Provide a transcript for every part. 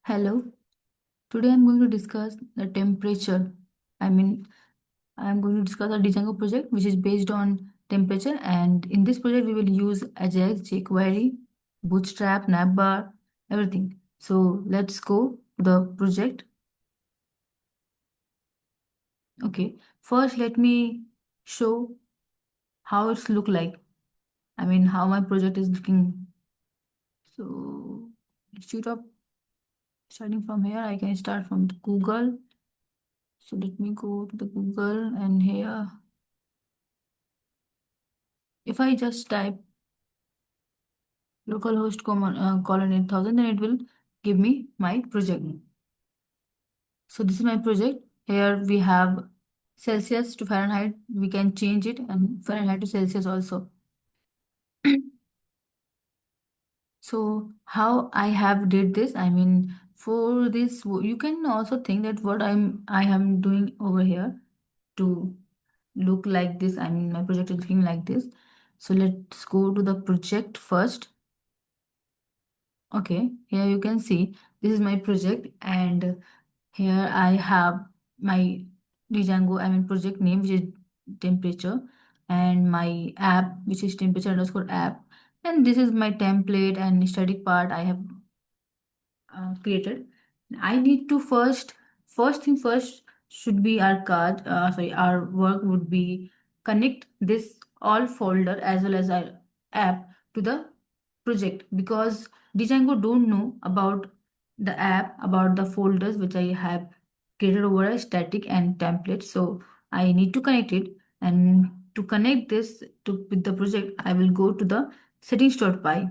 Hello. Today I'm going to discuss the temperature. I mean, I'm going to discuss a Django project which is based on temperature. And in this project, we will use Ajax, jQuery, Bootstrap, Navbar, everything. So let's go to the project. Okay. First, let me show how it's look like. I mean, how my project is looking. So let's shoot up. Starting from here, I can start from the Google. So let me go to the Google and here. If I just type localhost colon 8000, then it will give me my project. So this is my project. Here we have Celsius to Fahrenheit. We can change it and Fahrenheit to Celsius also. So how I have did this, I mean, for this, you can also think that what I am doing over here to look like this. I mean, my project is looking like this. So let's go to the project first. Okay, here you can see this is my project, and here I have my Django, I mean project name, which is temperature, and my app, which is temperature underscore app. And this is my template and static part I have created. I need to first thing first should be our card, sorry, our work would be connect this all folder as well as our app to the project, because Django don't know about the app, about the folders which I have created over a static and template. So I need to connect it, and to connect this to with the project, I will go to the settings.py.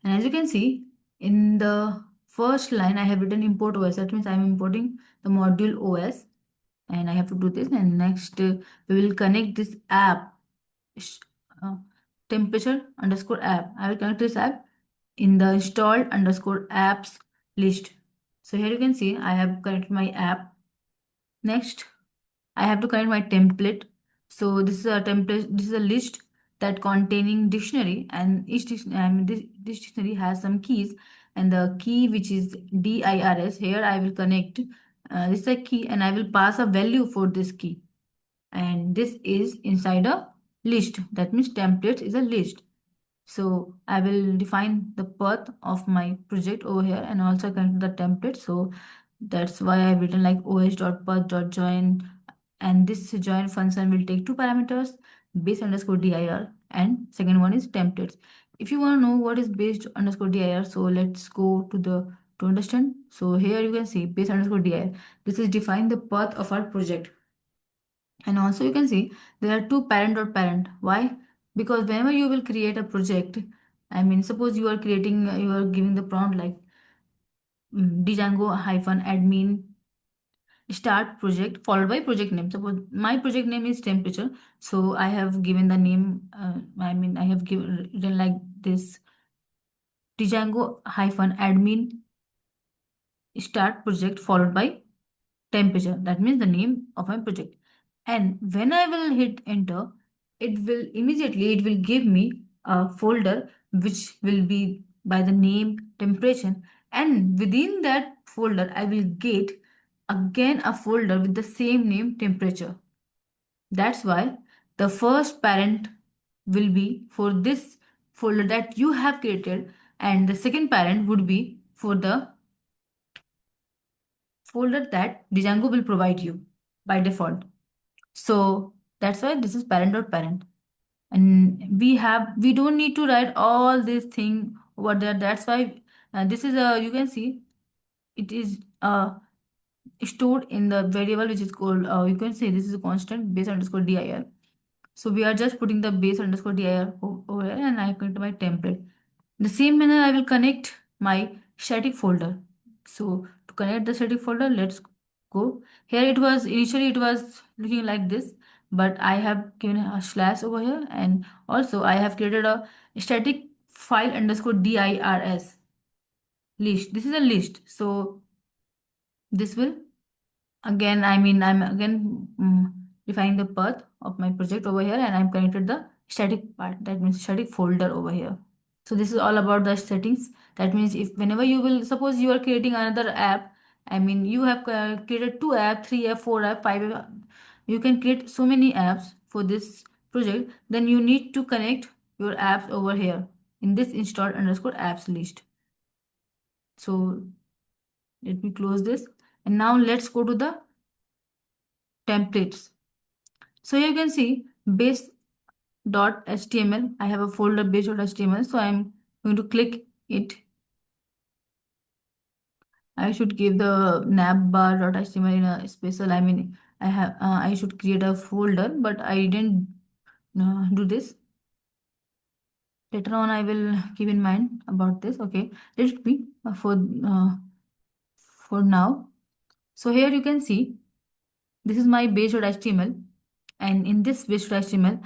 And as you can see, in the first line, I have written import OS. That means I'm importing the module OS, and I have to do this. And next, we will connect this app, sh- uh, temperature underscore app. I will connect this app in the installed underscore apps list. So here you can see I have connected my app. Next, I have to connect my template. So this is a template. This is a list that containing dictionary, and each dictionary, I mean, this dictionary has some keys, and the key which is DIRS. Here I will connect. This is a key, and I will pass a value for this key. And this is inside a list. That means templates is a list. So I will define the path of my project over here and also connect the template. So that's why I've written like os.path.join, and this join function will take two parameters, base underscore dir, and second one is templates. If you want to know what is base underscore dir, so let's go to the to understand. So here you can see base underscore dir. This is define the path of our project. And also you can see there are two parent dot parent. Why? Because whenever you will create a project, I mean, suppose you are creating, you are giving the prompt like Django hyphen admin start project followed by project name. Suppose my project name is temperature, so I have given the name. I mean, I have given written like this Django hyphen admin start project followed by temperature. That means the name of my project. And when I will hit enter, it will give me a folder which will be by the name temperature. And within that folder, I will get again a folder with the same name temperature. That's why the first parent will be for this folder that you have created, and the second parent would be for the folder that Django will provide you by default. So that's why this is parent.parent. And we don't need to write all this thing over there. That's why this is a, you can see it is stored in the variable which is called, you can say this is a constant base underscore dir. So we are just putting the base underscore dir over here, and I connect my template. The same manner I will connect my static folder. So to connect the static folder, let's go. Here it was initially it was looking like this, but I have given a slash over here, and also I have created a static file underscore dirs list. This is a list. So this will again, I mean, I'm again defining the path of my project over here, and I'm connected the static part. That means static folder over here. So this is all about the settings. That means if whenever you will suppose you are creating another app, I mean you have created two app, three app, four app, five app, you can create so many apps for this project, then you need to connect your apps over here in this installed underscore apps list. So let me close this, and now let's go to the templates. So you can see base.html. I have a folder base.html, so I'm going to click it. I should give the navbar.html in a special. I mean, I should create a folder, but I didn't do this. Later on, I will keep in mind about this. Okay, let it be for now. So here you can see this is my base.html, and in this base.html,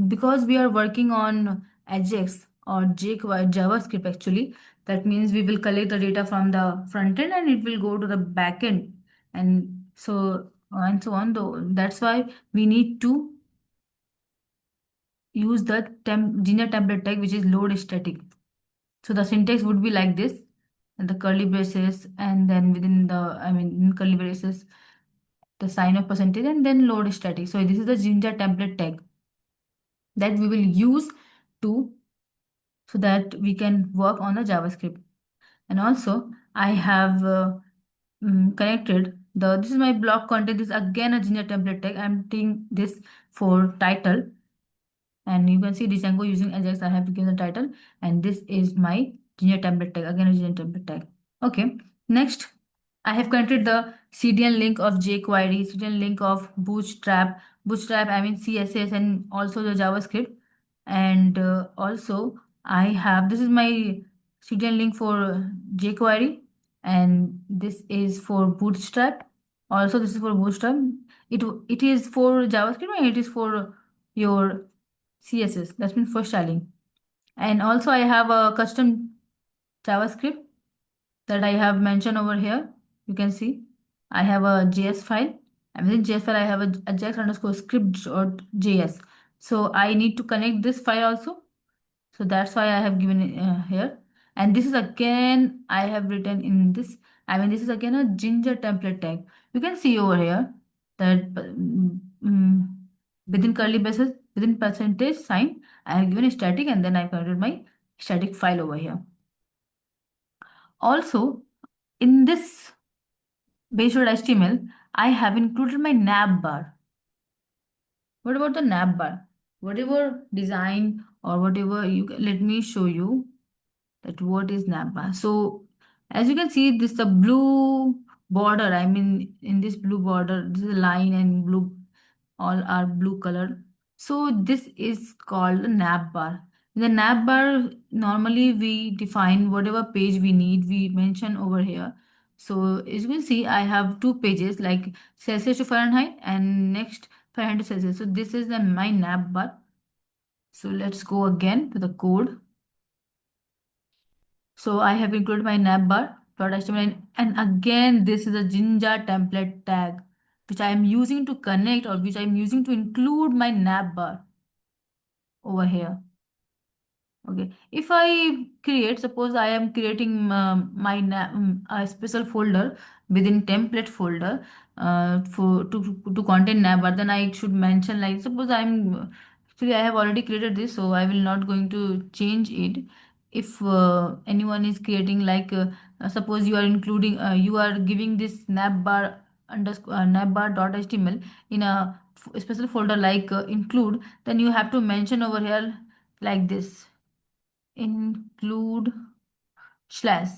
because we are working on Ajax or jQuery JavaScript actually, that means we will collect the data from the front end and it will go to the back end, and so on. Though that's why we need to use the Junior template tag, which is load static. So the syntax would be like this, and the curly braces, and then within the, I mean, in curly braces, the sign of percentage, and then load static. So this is the Ginger template tag that we will use to, so that we can work on the JavaScript. And also I have connected the, this is my blog content. This is again a Ginger template tag. I'm taking this for title, and you can see Django using Ajax. I have given the title, and this is my Ginger template tag, again a Ginger template tag. Okay, next I have connected the CDN link of jQuery, CDN link of Bootstrap, I mean CSS, and also the JavaScript. And also I have, this is my CDN link for jQuery, and this is for Bootstrap. Also, this is for Bootstrap. It is for JavaScript, and it is for your CSS. That's means for styling. And also I have a custom JavaScript that I have mentioned over here. You can see I have a JS file, and within JS file I have a Ajax underscore script.js. So I need to connect this file also. So that's why I have given it here. And this is again I have written in this. I mean, this is again a Ginger template tag. You can see over here that within curly braces, within percentage sign, I have given a static, and then I converted my static file over here. Also, in this base.html, I have included my nav bar. What about the nav bar? Whatever design or whatever let me show you that what is nav bar. So as you can see, this is a blue border. I mean, in this blue border, this is a line and blue, all are blue color. So this is called a nav bar. In the nav bar, normally we define whatever page we need, we mention over here. So as you can see, I have two pages like Celsius to Fahrenheit and next Fahrenheit to Celsius. So this is the my nav bar. So let's go again to the code. So I have included my navbar.html, and again this is a Jinja template tag which I am using to connect, or which I am using to include my navbar over here. Okay, if I create, suppose I am creating a special folder within template folder for to contain navbar, then I should mention, like, suppose I'm actually I have already created this, so I will not going to change it. If anyone is creating like suppose you are including you are giving this navbar underscore navbar.html in a special folder like include, then you have to mention over here like this, include slash.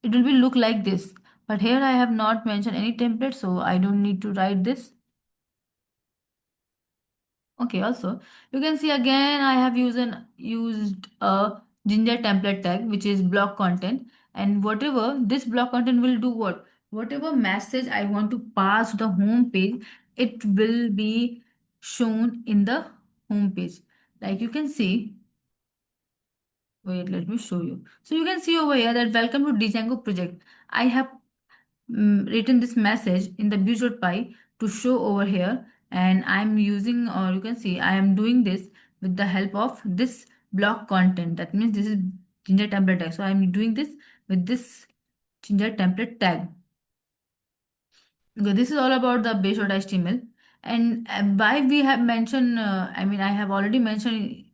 It will be look like this, but here I have not mentioned any template, so I don't need to write this. Okay, also you can see again I have used a Ginger template tag which is block content, and whatever this block content will do, whatever message I want to pass to the home page, it will be shown in the home page. Like you can see, wait, let me show you. So you can see over here that welcome to Django project. I have written this message in the views.py to show over here, and I'm using, or you can see I am doing this with the help of this block content. That means this is ginger template tag. So I'm doing this with this ginger template tag. Okay, this is all about the base.html. And why we have mentioned, I have already mentioned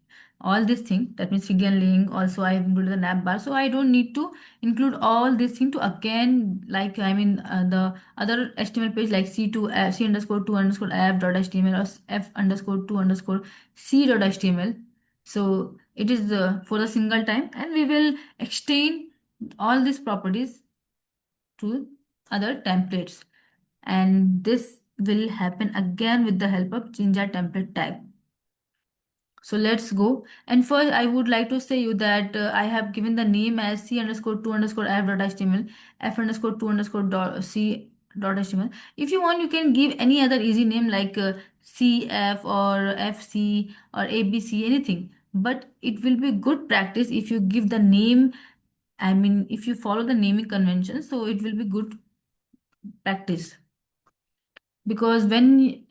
all this thing. That means Fidian link. Also, I have included the nav bar. So I don't need to include all this thing to again, like, the other HTML page like C2, C underscore 2 underscore app dot HTML or F underscore 2 underscore C dot HTML. So it is for the single time, and we will extend all these properties to other templates, and this will happen again with the help of Jinja template tag. So let's go. And first, I would like to say you that I have given the name as C underscore 2 underscore app dot html, F underscore 2 underscore C dot html. If you want, you can give any other easy name like CF or FC or ABC, anything. But it will be good practice if you give the name. If you follow the naming convention, so it will be good practice, because when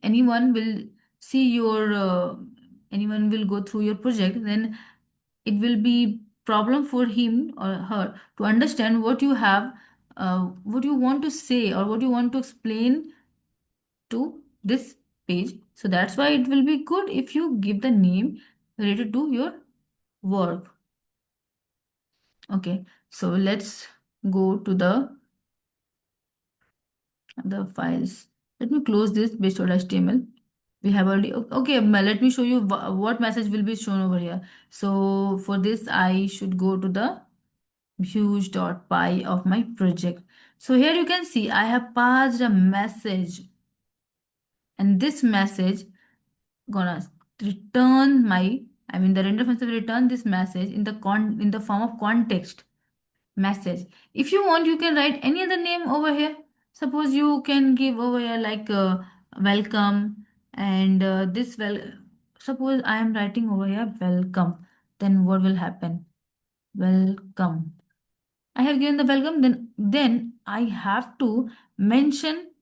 see your anyone will go through your project, then it will be problem for him or her to understand what you want to say or what you want to explain to this page. So that's why it will be good if you give the name related to your work. Okay, so let's go to the files. Let me close this base.html. We have already okay, let me show you what message will be shown over here. So for this, I should go to the huge.py of my project. So here you can see I have passed a message, and this message gonna return the render function will return this message in the form of context message. If you want, you can write any other name over here. Suppose you can give over here like welcome, and suppose I am writing over here welcome, then what will happen? Welcome. I have given the welcome, then I have to mention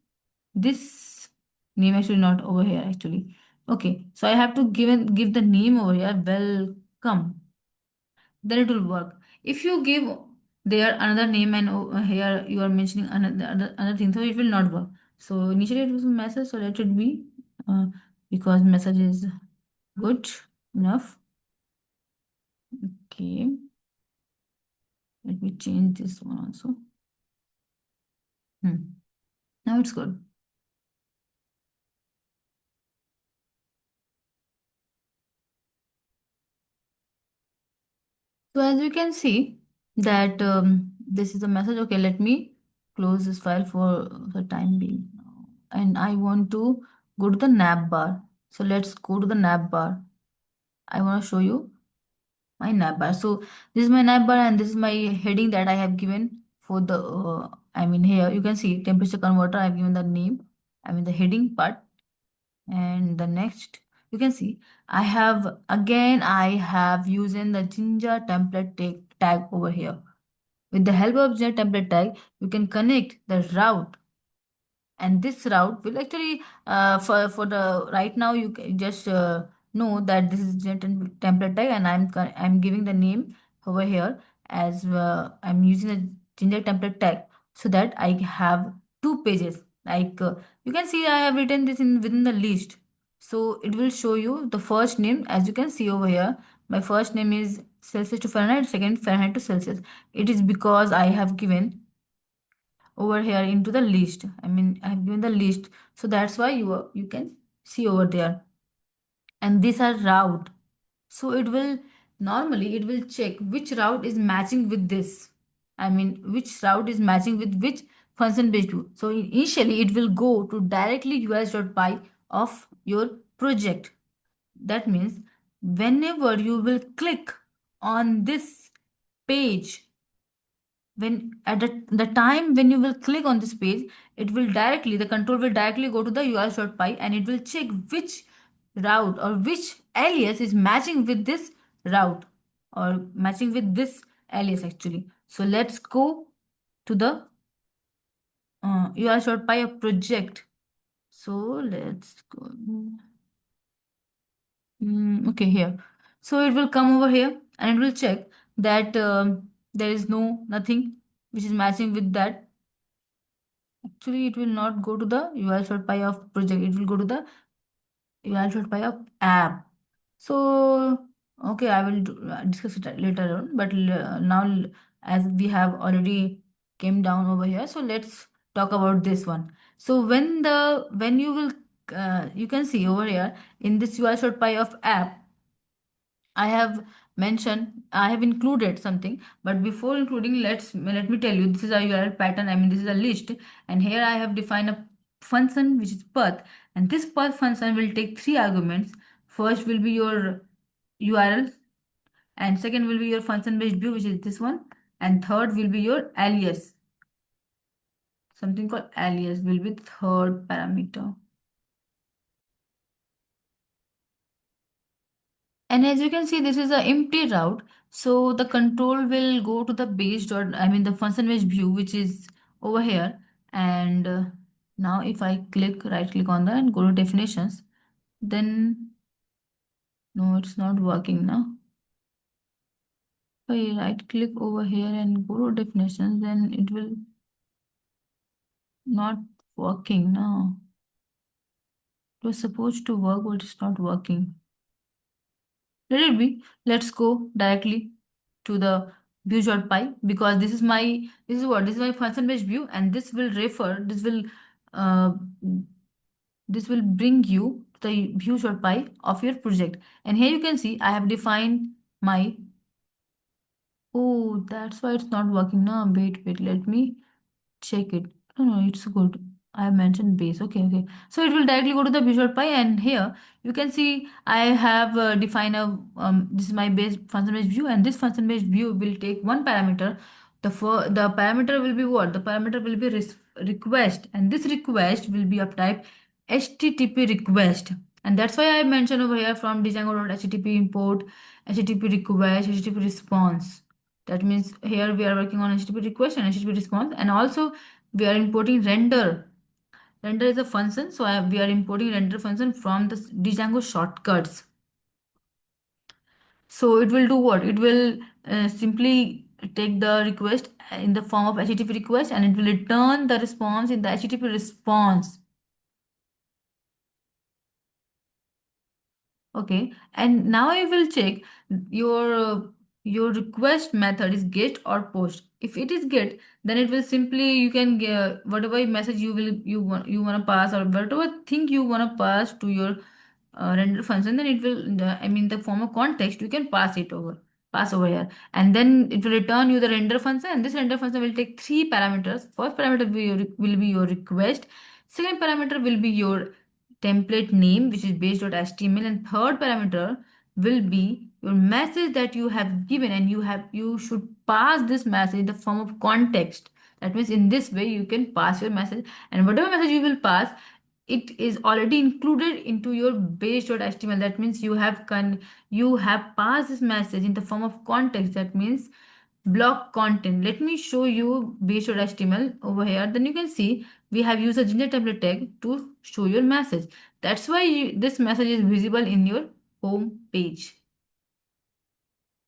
this name, actually not over here actually. Okay, so I have to give the name over here welcome, then it will work. If you give there another name and here you are mentioning another thing, so it will not work. So initially it was a message, so let it be, uh, because message is good enough. Okay, let me change this one also. Now it's good. So as you can see that this is the message. Okay, let me close this file for the time being. And I want to go to the nav bar. So let's go to the nav bar. I want to show you my nav bar. So this is my nav bar, and this is my heading that I have given for the here you can see temperature converter. I have given the name, the heading part. And the next, you can see I have using the Jinja template tag over here. With the help of Jinja template tag, you can connect the route, and this route will actually for the right now you just know that this is template tag, and I'm giving the name over here as I'm using a Ginger template tag, so that I have two pages. Like you can see I have written this in within the list, so it will show you the first name. As you can see over here, my first name is Celsius to Fahrenheit, second Fahrenheit to Celsius. It is because I have given over here into the list. I have given the list, so that's why you can see over there. And these are route. So it will check which route is matching with this. Which route is matching with which function based tool. So initially it will go to directly us.py of your project. That means whenever you will click on this page, when at the time when you will click on this page, the control will directly go to the urs.py, and it will check which route or which alias is matching with this route or matching with this alias actually. So let's go to the urs.py of project. So let's go. Okay, here. So it will come over here and it will check that there is no nothing which is matching with that. Actually, it will not go to the ui.py of project. It will go to the ui.py of app. So, okay, I will discuss it later on. But now, as we have already came down over here, so let's talk about this one. So when you will you can see over here in this ui.py of app, I have I have included something, but before including, let me tell you, this is a URL pattern. I mean, this is a list, and here I have defined a function which is path, and this path function will take three arguments. First will be your URL, and second will be your function based view, which is this one, and third will be your alias. Something called alias will be third parameter. And as you can see, this is an empty route. So the control will go to the base dot, I mean the function based view, which is over here. And now if I right click on that and go to definitions, then no, it's not working now. If I right click over here and go to definitions, then it will not working now. It was supposed to work, but it's not working. Let it be. Let's go directly to the view.py, because this is my function based view, and uh, this will bring you to the view.py of your project. And here you can see I have defined my, oh, that's why it's not working now. Wait, let me check it. No, it's good. I have mentioned base. Okay. So it will directly go to the Visual.py, and here you can see I have defined a this is my base function based view, and this function based view will take one parameter. The parameter will be what? The parameter will be request, and this request will be of type HTTP request, and that's why I mentioned over here from Django.http import HTTP request, HTTP response. That means here we are working on HTTP request and HTTP response, and also we are importing render. Render is a function, so we are importing render function from the Django shortcuts. So it will do what? It will simply take the request in the form of HTTP request, and it will return the response in the HTTP response. Okay, and now I will check your uh, your request method is get or post. If it is get, then it will simply you can get whatever message you want to pass, or whatever thing you want to pass to your render function. Then it will I mean the form of context you can pass over here, and then it will return you the render function. And this render function will take three parameters. First parameter will be your request. Second parameter will be your template name, which is base.html, and third parameter will be your message that you have given, and you should pass this message in the form of context. That means in this way you can pass your message, and whatever message you will pass, it is already included into your base.html. That means you have passed this message in the form of context. That means block content. Let me show you base.html over here. Then you can see we have used a ginger template tag to show your message. That's why this message is visible in your home page.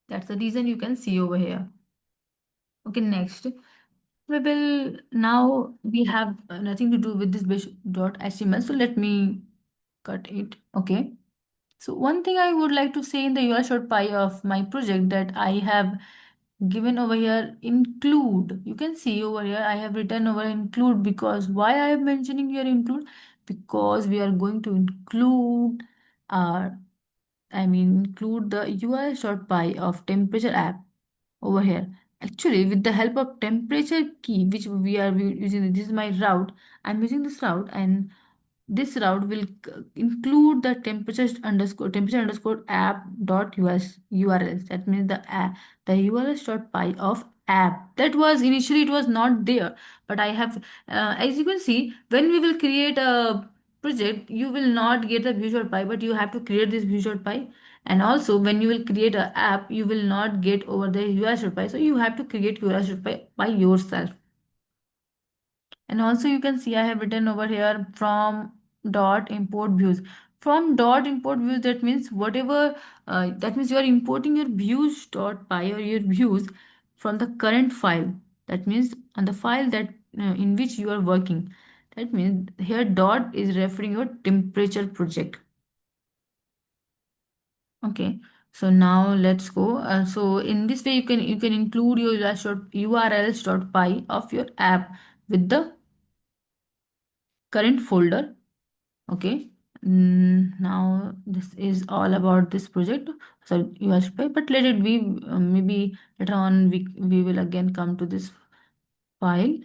That's the reason you can see over here. Okay, next. We will now we have nothing to do with this base.html. So let me cut it. Okay. So one thing I would like to say in the URL.py of my project that I have given over here include. You can see over here I have written over include, because why I am mentioning here include, because we are going to include our include the URL.py of temperature app over here. Actually, with the help of temperature key, which we are using, this is my route. I'm using this route, and this route will include the temperature underscore app dot us URLs. That means the URLs dot py of app. That was initially it was not there, but I have as you can see, when we will create a project, you will not get the visual py, but you have to create this visual py. And also when you will create an app, you will not get over the URL.py, so you have to create URL.py by yourself. And also you can see I have written over here from dot import views. from dot import views, that means whatever, that means you are importing your views dot py or your views from the current file. That means on the file that in which you are working. That means here dot is referring your temperature project. Okay, so now let's go. So in this way, you can include your urls.py of your app with the current folder. Okay. Now this is all about this project. So USPy, but let it be. Maybe later on we will again come to this file.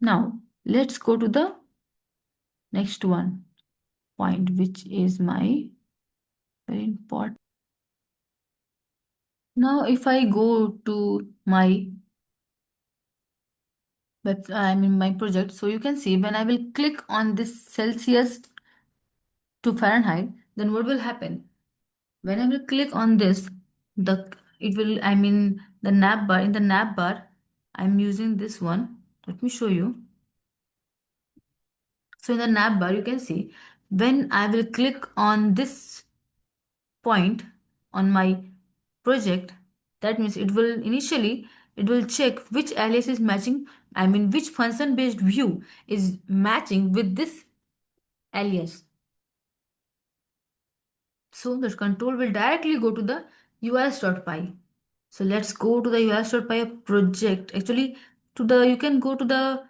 Now let's go to the next one point, which is my very important. Now if I go to my web, I mean my project, so you can see when I will click on this Celsius to Fahrenheit, then what will happen? When I will click on this, the it will, I mean the nav bar, in the nav bar, I'm using this one. Let me show you. So in the nav bar, you can see when I will click on this point on my project, that means it will initially it will check which alias is matching, I mean which function based view is matching with this alias. So the control will directly go to the urs.py. So let's go to the urs.py project. Actually, to the you can go to the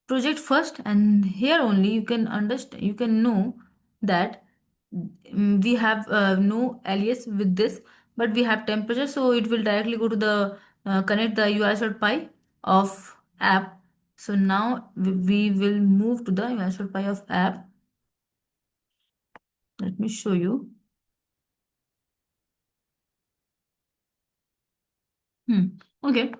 project first, and here only you can understand, you can know that we have no alias with this, but we have temperature, so it will directly go to the connect the urs.py of app. So now we will move to the urs.py of app. Let me show you. Hmm. Okay.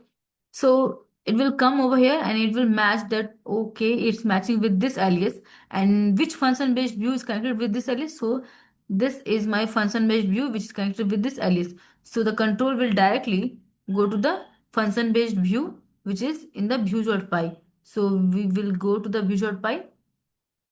So it will come over here and it will match that, okay, it's matching with this alias, and which function based view is connected with this alias. So this is my function based view which is connected with this alias. So the control will directly go to the function based view which is in the views.py. So we will go to the views.py,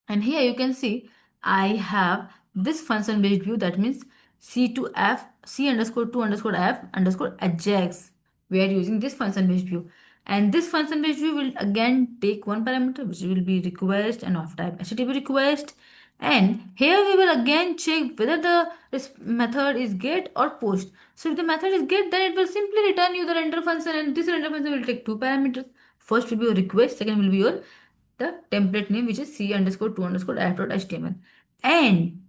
and here you can see I have this function based view, that means c to f, c underscore to underscore f underscore Ajax. We are using this function based view. And this function based view will again take one parameter which will be request and of type HTTP request. And here we will again check whether the method is get or post. So if the method is get, then it will simply return you the render function, and this render function will take two parameters. First will be your request, second will be your the template name, which is c underscore to underscore app.html. And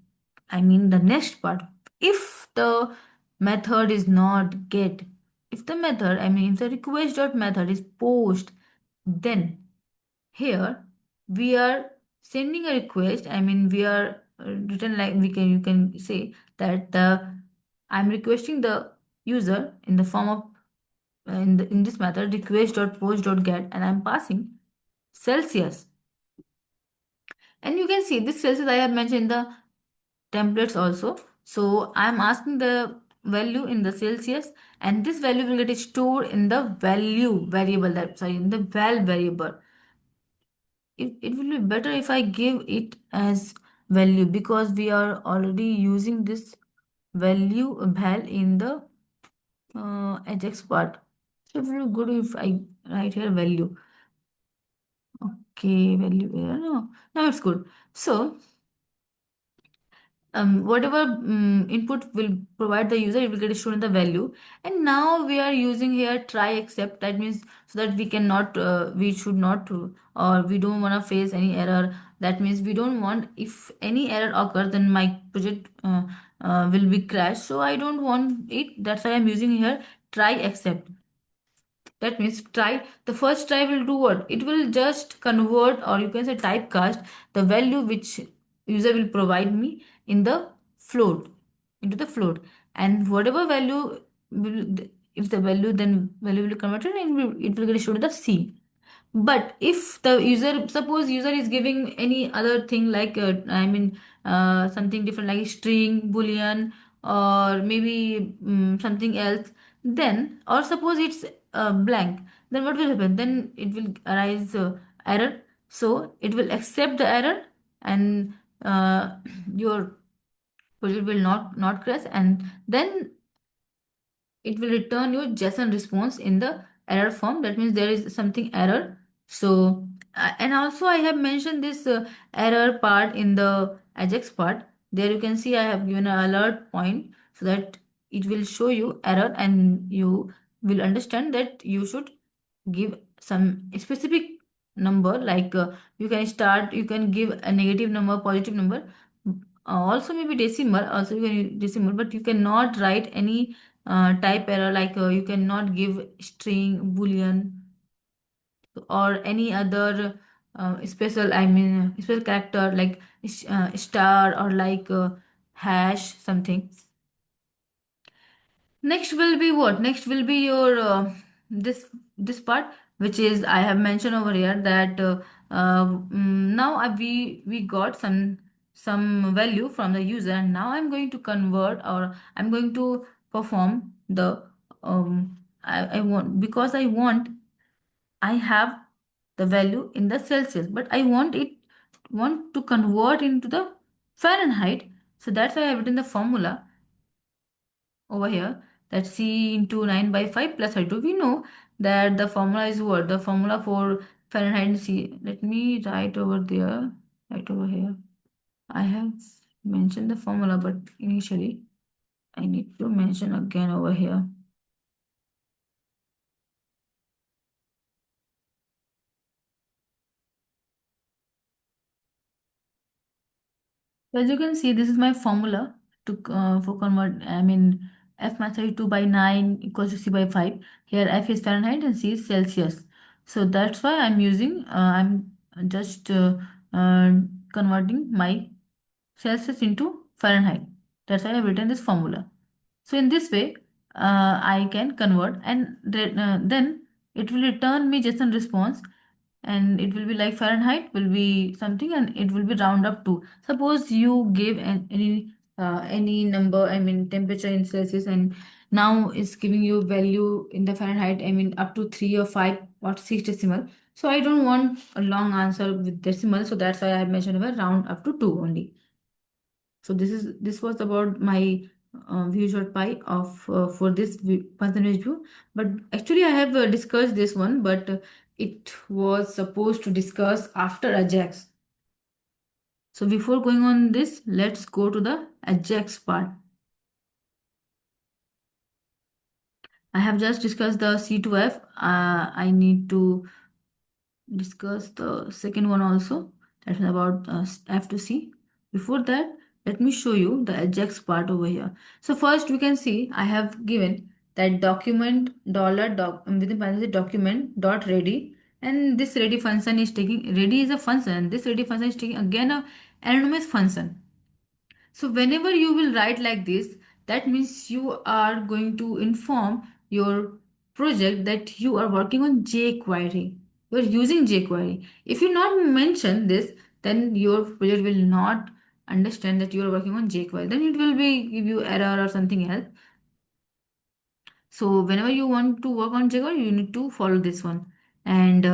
I mean the next part, if the method is not get, if the method, I mean if the request dot method is post, then here we are sending a request, I mean we are written like, we can, you can say that the I'm requesting the user in the form of in this method request dot post dot get, and I'm passing Celsius. And you can see this Celsius I have mentioned in the templates also. So I'm asking the value in the Celsius, and this value will get stored in the value variable, that sorry, in the val variable. It will be better if I give it as value, because we are already using this value val in the Ajax part. So it will be good if I write here value. Okay, value. No, now it's good. So whatever input will provide the user, it will get shown in the value. And now we are using here try except, that means so that we cannot we should not or we don't want to face any error. That means we don't want, if any error occurs, then my project will be crashed, so I don't want it. That's why I'm using here try except. That means try, the first try will do what? It will just convert, or you can say typecast, the value which user will provide me in the float, into the float. And whatever value will, if the value, then value will be converted and it will get shown to the C. But if the user, suppose user is giving any other thing like I mean something different like string, boolean, or maybe something else, then, or suppose it's blank, then what will happen? Then it will arise error. So it will accept the error, and uh, your project will not crash, and then it will return your JSON response in the error form. That means there is something error. So, and also I have mentioned this error part in the Ajax part. There you can see I have given an alert point so that it will show you error, and you will understand that you should give some specific number, like you can give a negative number, positive number, also maybe decimal, also you can use decimal, but you cannot write any type error, like you cannot give string, boolean, or any other special, I mean special character, like star, or like hash something. Next will be what? Next will be your this part, which is I have mentioned over here that now we got some value from the user, and now I'm going to convert, or I'm going to perform the I want, because I have the value in the Celsius, but I want to convert into the Fahrenheit. So that's why I've written the formula over here, that C into 9 by 5 plus I2. We know that the formula is what? The formula for Fahrenheit and C. Let me write over there, right over here. I have mentioned the formula, but initially I need to mention again over here. As you can see, this is my formula to for convert. I mean, F minus 32 by 9 equals to C by 5. Here F is Fahrenheit and C is Celsius. So that's why I'm using, I'm just uh, converting my Celsius into Fahrenheit. That's why I've written this formula. So in this way, I can convert, and then it will return me JSON response, and it will be like Fahrenheit will be something, and it will be round up to. Suppose you give any number, I mean temperature in Celsius, and now it's giving you value in the Fahrenheit, I mean up to 3 or 5 or 6 decimal. So I don't want a long answer with decimal, so that's why I have mentioned a round up to 2 only. So this was about my view.py of for this percentage view. But actually, I have discussed this one, but it was supposed to discuss after Ajax. So before going on this, let's go to the Ajax part. I have just discussed the C2F. I need to discuss the second one also. That's about F to C. Before that, let me show you the Ajax part over here. So first we can see I have given that document dollar doc within parentheses document dot ready, and this ready function is taking, ready is a function, and this ready function is taking again a anonymous function. So whenever you will write like this, that means you are going to inform your project that you are working on jQuery. You are using jQuery. If you not mention this, then your project will not understand that you are working on jQuery. Then it will be give you error or something else. So whenever you want to work on Java, you need to follow this one. And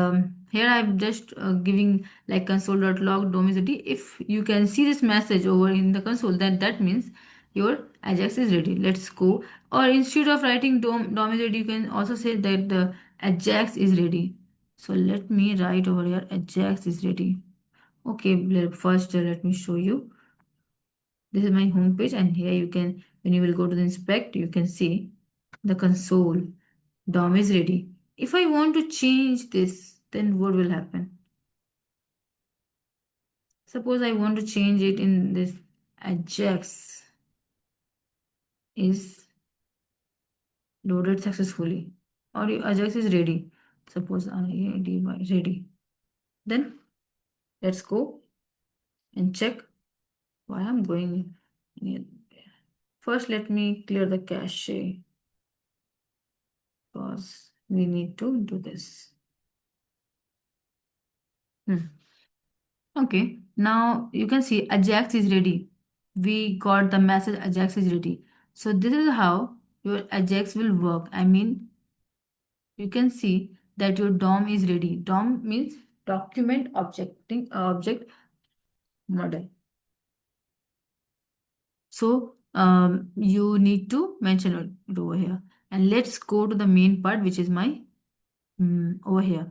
here I'm just giving like console.log domicility. If you can see this message over in the console, then that means your Ajax is ready. Let's go. Or instead of writing domicility, you can also say that the Ajax is ready. So let me write over here, Ajax is ready. Okay, first let me show you. This is my home page, and here you can, when you will go to the inspect, you can see the console. DOM is ready. If I want to change this, then what will happen? Suppose I want to change it in this Ajax is loaded successfully, or Ajax is ready. Suppose ready. Then let's go and check why I'm going near. First, let me clear the cache because we need to do this. Hmm. Okay, now you can see Ajax is ready. We got the message Ajax is ready. So this is how your Ajax will work. I mean, you can see that your DOM is ready. DOM means document object model. So you need to mention it over here. And let's go to the main part, which is my over here.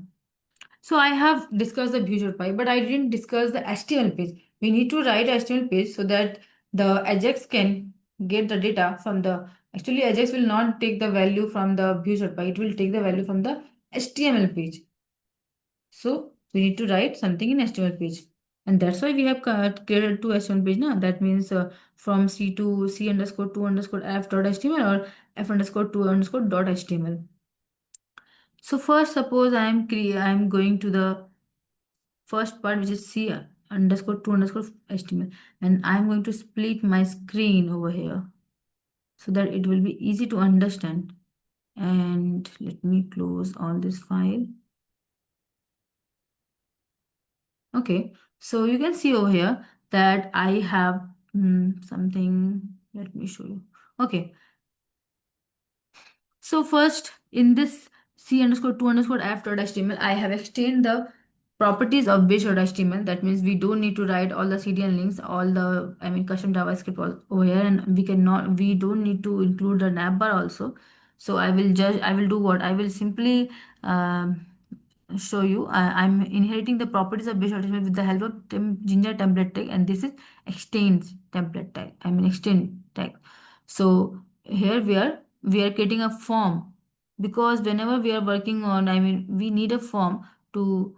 So I have discussed the visual pipe, but I didn't discuss the HTML page. We need to write HTML page so that the Ajax can get the data from the. Actually, Ajax will not take the value from the visual pipe. It will take the value from the HTML page. So we need to write something in HTML page. And that's why we have created two HTML page now. That means from C to C underscore 2 underscore F dot HTML or F underscore 2 underscore dot HTML. So first, suppose I am going to the first part, which is C underscore 2 underscore HTML, and I'm going to split my screen over here so that it will be easy to understand. And let me close all this file. Okay, so you can see over here that I have something. Let me show you. Okay, so first in this C underscore 2 underscore F dot HTML, I have extended the properties of base dot HTML. That means we don't need to write all the CDN links, all the custom JavaScript over here, and we don't need to include the navbar also. So I will do what? I will simply show you. I'm inheriting the properties of base dot HTML with the help of Ginger template tag, and this is extends template tag. Extend tag. So here we are creating a form because whenever we are working on, we need a form to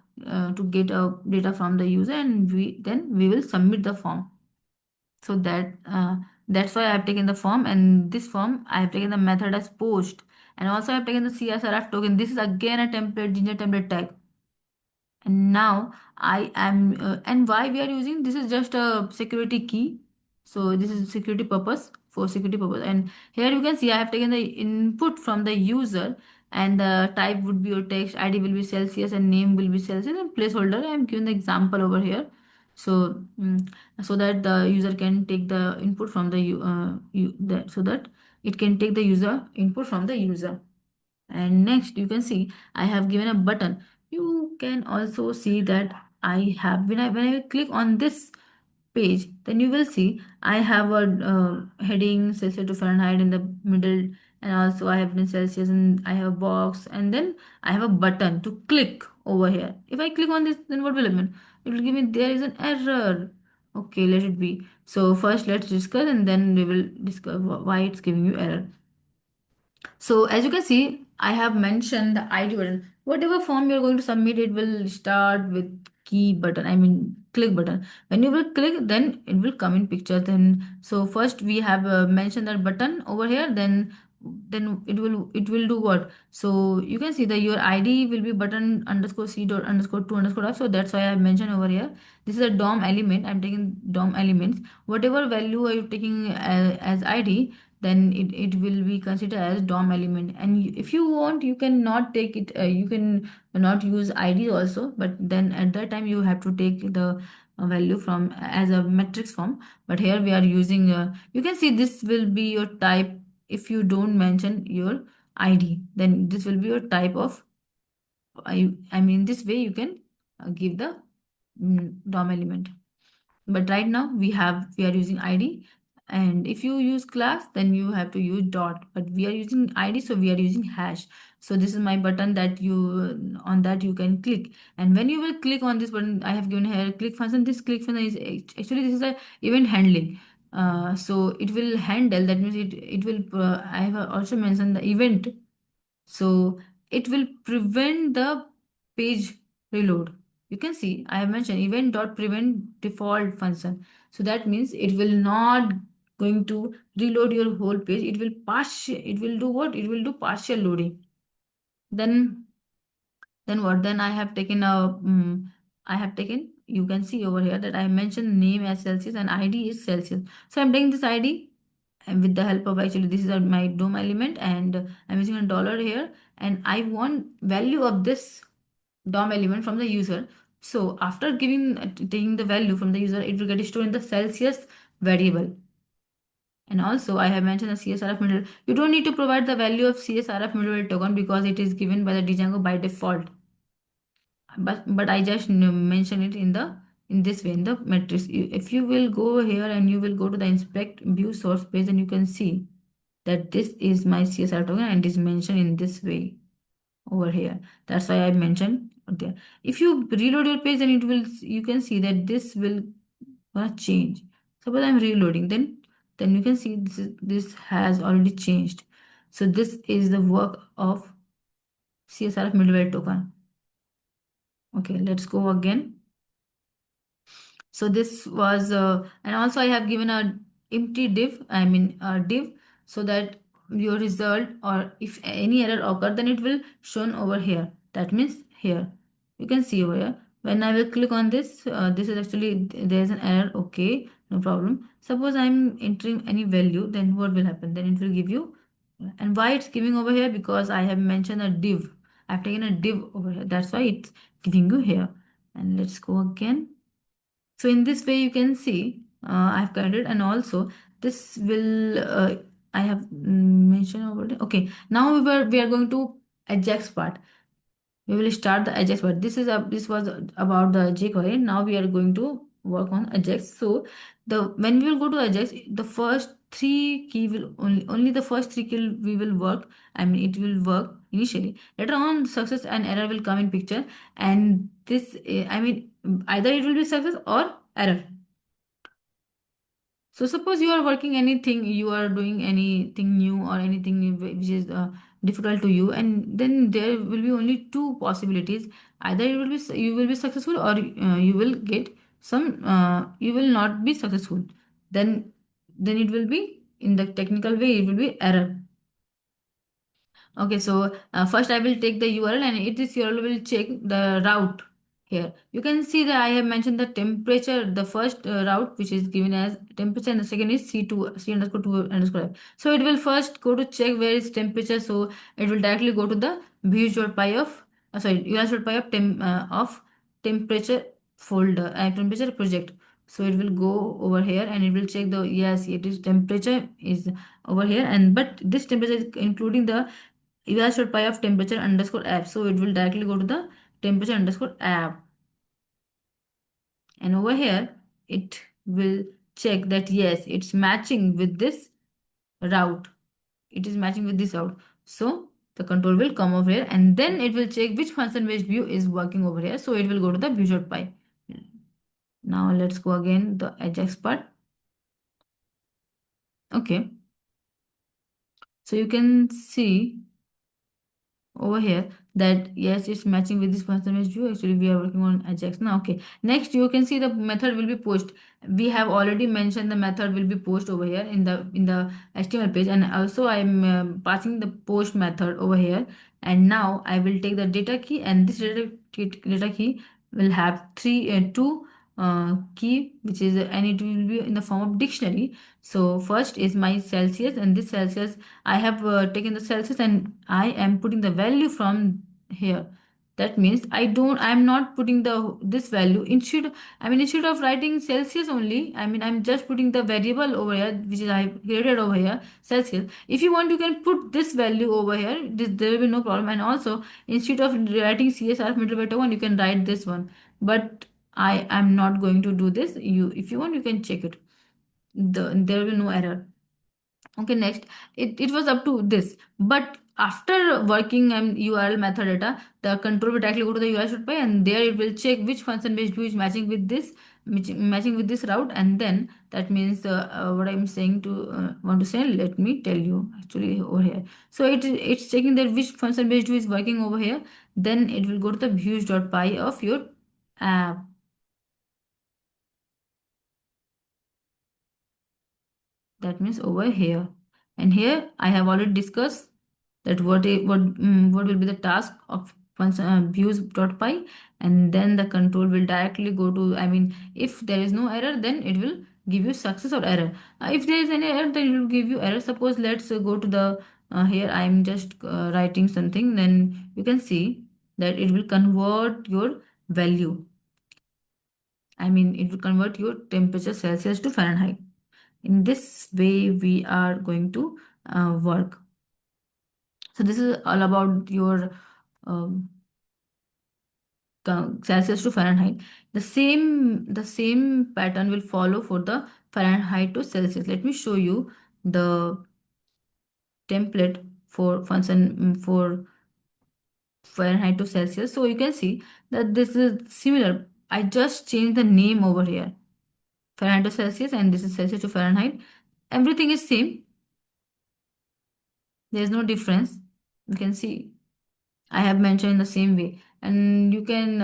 get a data from the user, and we will submit the form. So that's why I have taken the form, and this form I have taken the method as post, and also I have taken the CSRF token. This is again a template Ginger template tag. And now I am and why we are using this is just a security key. So this is security purpose, for security purpose. And here you can see I have taken the input from the user, and the type would be your text, ID will be Celsius, and name will be Celsius, and placeholder I am giving the example over here. So so that the user can take the input from so that it can take the user input from the user. And next you can see I have given a button. You can also see that I have when I click on this page, then you will see I have a heading Celsius to Fahrenheit in the middle, and also I have been Celsius, and I have a box, and then I have a button to click over here. If I click on this, then what will happen? It will give me there is an error. Okay, let it be. So first let's discuss, and then we will discuss why it's giving you error. So as you can see, I have mentioned the ID button. Whatever form you're going to submit, it will start with key button. Click button. When you will click, then it will come in picture. Then so first we have mentioned that button over here. Then it will do what? So you can see that your ID will be button underscore C dot underscore 2 underscore F. So that's why I have mentioned over here. This is a DOM element. I'm taking DOM elements. Whatever value are you taking as ID, then it will be considered as DOM element. And if you want, you can not take it, you can not use ID also, but then at that time you have to take the value from as a matrix form. But here we are using, you can see this will be your type. If you don't mention your ID, then this will be your type of, this way you can give the DOM element. But right now we are using ID, and if you use class, then you have to use dot, but we are using ID, so we are using hash. So this is my button that you on that you can click, and when you will click on this button, I have given here click function. This click function is actually this is a event handling. So it will handle, that means it will I have also mentioned the event. So it will prevent the page reload. You can see I have mentioned event dot prevent default function. So that means it will not going to reload your whole page. It will do what? It will do partial loading. Then what? Then I have taken, you can see over here that I have mentioned name as Celsius and ID is Celsius. So I'm taking this ID, and with the help of, actually this is my DOM element, and I'm using a dollar here, and I want value of this DOM element from the user. So after taking the value from the user, it will get stored in the Celsius variable. And also I have mentioned the CSRF middle. You don't need to provide the value of CSRF middleware token because it is given by the Django by default. But I just mention it in the in this way in the matrix. If you will go here and you will go to the inspect view source page, and you can see that this is my CSR token and is mentioned in this way over here. That's why I mentioned there. If you reload your page, then it will, you can see that this will change. Suppose I'm reloading, then you can see this has already changed. So this is the work of CSRF middleware token. Okay, let's go again. So this was, and also I have given a empty div, I mean a div, so that your result, or if any error occur, then it will shown over here. That means here, you can see over here. When I will click on this, this is actually, there is an error. Okay, no problem. Suppose I'm entering any value, then what will happen? Then it will give you, and why it's giving over here? Because I have mentioned a div. I've taken a div over here. That's why it's giving you here. And let's go again. So in this way, you can see I have guided, and also this will I have mentioned over there. Okay, now we are going to Ajax part. We will start the Ajax part. This was about the jQuery. Now we are going to work on Ajax. So the when we will go to Ajax, the first three key will only the first three key we will work. I mean it will work initially. Later on, success and error will come in picture, and this I mean either it will be success or error. So suppose you are working anything, you are doing anything new or anything new which is difficult to you, and then there will be only two possibilities. Either you will be successful, or you will get some you will not be successful. Then it will be, in the technical way, it will be error. Okay, so first I will take the URL, and it is URL will check the route here. You can see that I have mentioned the temperature, the first route which is given as temperature, and the second is C2, C underscore 2 underscore F. So it will first go to check where is temperature. So it will directly go to the views.py of, us.py of, of temperature folder, temperature project. So it will go over here and it will check the, yes, it is temperature is over here, and but this temperature is including the us should py of temperature underscore app. So it will directly go to the temperature underscore app. And over here, it will check that yes, it's matching with this route. It is matching with this route. So the control will come over here, and then it will check which function based view is working over here. So it will go to the view.py. Now let's go again the Ajax part. Okay. So you can see over here that yes, it's matching with this percentage view. Actually we are working on Ajax now. Okay, next you can see the method will be post. We have already mentioned the method will be post over here in the HTML page, and also I'm passing the post method over here. And now I will take the data key, and this data key will have two key, which is, and it will be in the form of dictionary. So first is my Celsius, and this Celsius I have taken the Celsius, and I am putting the value from here. That means I'm not putting this value instead. I mean, instead of writing Celsius only, I mean, I'm just putting the variable over here, which is I created over here, Celsius. If you want, you can put this value over here. There will be no problem. And also, instead of writing CSR middleware one, you can write this one. But I am not going to do this. If you want, you can check it. There will be no error. Okay, next, it was up to this, but after working URL metadata, the control will directly go to the URL.py, and there it will check which function based view is matching with this, matching with this route, and then that means what I'm saying to want to say. Let me tell you actually over here. So it's checking that which function based view is working over here. Then it will go to the views.py of your app. That means over here, and here I have already discussed that what will be the task of once views.py, and then the control will directly go to, I mean, if there is no error, then it will give you success or error. If there is any error, then it will give you error. Suppose let's go to the here I am just writing something, then you can see that it will convert your value. I mean, it will convert your temperature Celsius to Fahrenheit. In this way we are going to work. So this is all about your um, Celsius to Fahrenheit. The same pattern will follow for the Fahrenheit to Celsius. Let me show you the template for function for Fahrenheit to Celsius. So you can see that this is similar. I just changed the name over here. Fahrenheit to Celsius, and this is Celsius to Fahrenheit. Everything is same. There is no difference. You can see I have mentioned in the same way. And you can,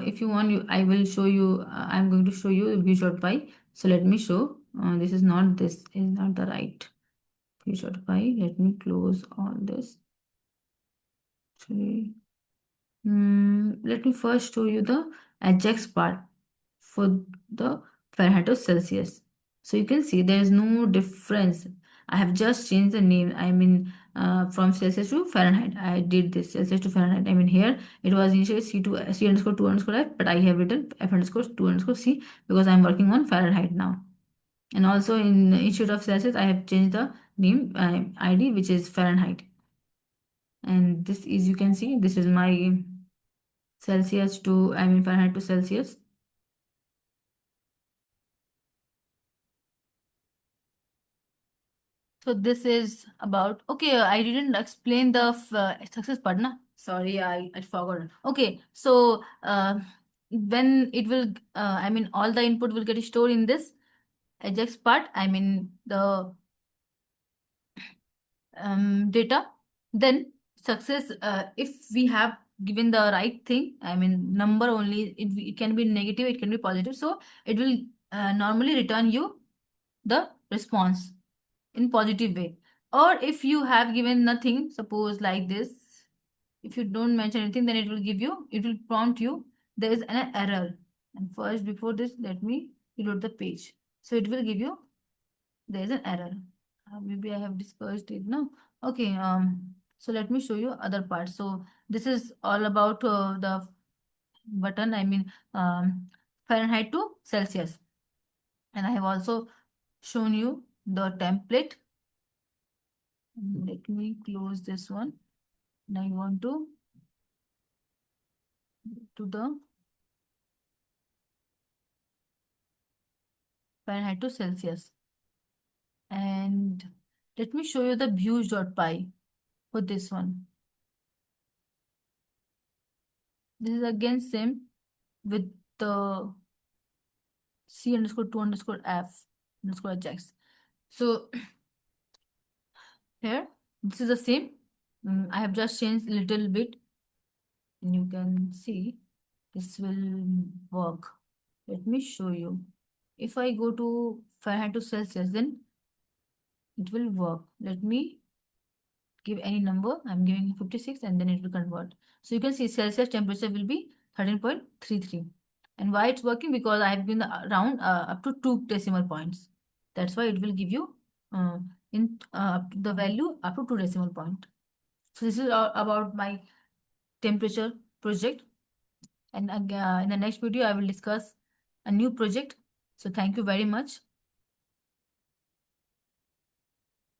if you want, I will show you. I'm going to show you view.py. So let me show. This is not the right view.py. Let me close all this. Actually, let me first show you the Ajax part for the Fahrenheit to Celsius. So you can see there is no difference. I have just changed the name. I mean, from Celsius to Fahrenheit. I did this Celsius to Fahrenheit. I mean, here it was initially C underscore 2 underscore F, but I have written F underscore 2 underscore C because I'm working on Fahrenheit now. And also instead of Celsius, I have changed the name ID, which is Fahrenheit. And this is, you can see, this is my Fahrenheit to Celsius. So this is about, okay, I didn't explain the success part, na? Sorry, I forgot. Okay, so when it will, all the input will get stored in this Ajax part, the data. Then success, if we have given the right thing, number only, it can be negative, it can be positive. So it will normally return you the response in positive way. Or if you have given nothing, suppose like this, if you don't mention anything, then it will prompt you there is an error. And first, before this, let me reload the page. So it will give you there is an error. Maybe I have discussed it, no? Okay, so let me show you other parts. So this is all about the button, Fahrenheit to Celsius. And I have also shown you the template. Let me close this one. Now I want to the Fahrenheit to Celsius. And let me show you the views.py for this one. This is again same with the C underscore 2 underscore F underscore Ajax. So here, this is the same. I have just changed a little bit. And you can see this will work. Let me show you. If I go to Fahrenheit to Celsius, then it will work. Let me give any number. I'm giving 56 and then it will convert. So you can see Celsius temperature will be 13.33. And why it's working? Because I have been around up to 2 decimal points. That's why it will give you the value up to 2 decimal point. So this is all about my temperature project. And in the next video, I will discuss a new project. So thank you very much.